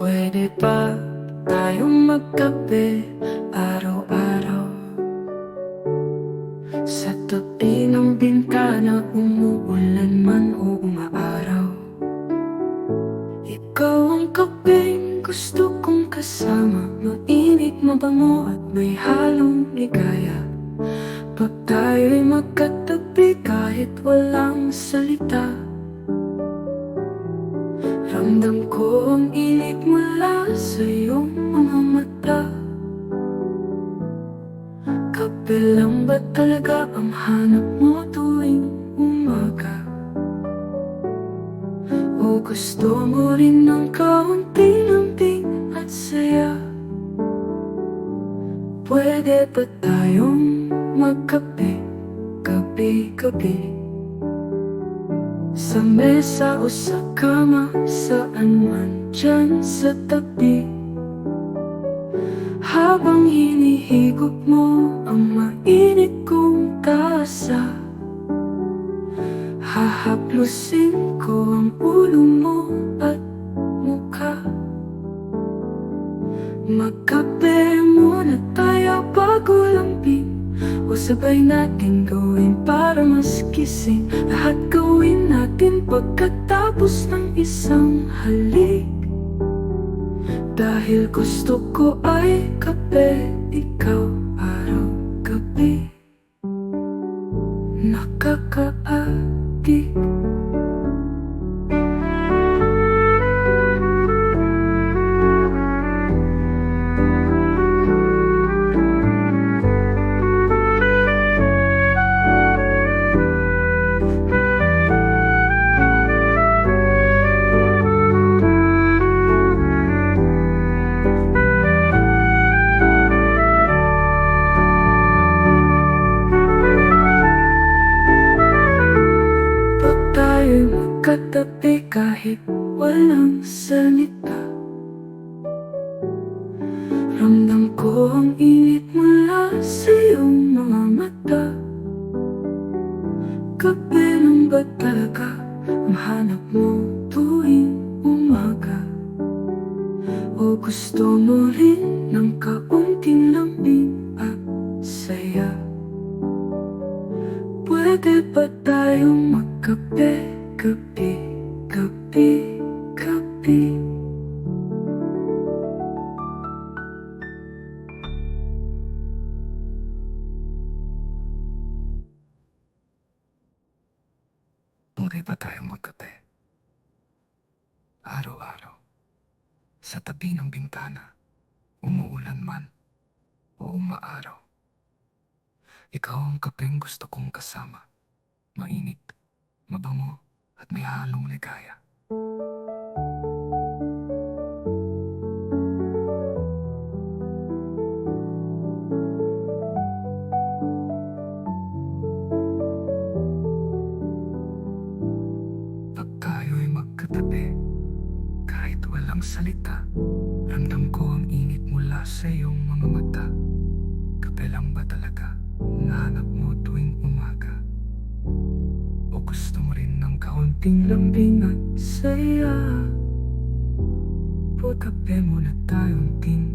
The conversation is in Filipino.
Pwede ba tayong magkape araw-araw? Sa tabi ng bintana, umuulan man o umaaraw. Ikaw ang kapeng gusto kong kasama, mainit, mabango at may halong ligaya. Pag tayo'y magkatabi kahit walang salita, ramdam ko ang init mula sa iyong mga mata. Kape lang ba talaga ang hanap mo tuwing umaga? O gusto mo rin ng kaunting lambing at saya? Pwede ba tayong magkape gabi-gabi? Sa mesa o sa kama, saan man dyan sa tabi. Habang hinihigop mo ang mainit kong tasa, hahaplusin ko ang ulo mo at mukha. Magkape muna tayo bago lambing, o sabay natin gawin para mas gising. Lahat gawin natin pagkatapos ng isang halik. Dahil gusto ko ay kape, ikaw araw-gabi. Nakaka-addict. Katabi kahit walang salita, ramdam ko ang init mula sa iyong mga mata. Kape lang ba talaga ang hanap mo tuwing umaga? O gusto mo rin ng kaunting lambing at saya? Pwede ba tayong magkape gabi, gabi, gabi? Pwede ba tayong magkape araw-araw? Sa tabi ng bintana, umuulan man o umaaraw. Ikaw ang kapeng gusto kong kasama, mainit, mabango at may halong ligaya. Pag tayo'y magkatabi, kahit walang salita, ramdam ko ang init mula sa iyong mga mata. Kape lang ba talaga ang hanap mo tuwing umaga? O gusto mo rin ng kaunting lambing at saya? Pagkape muna tayong ting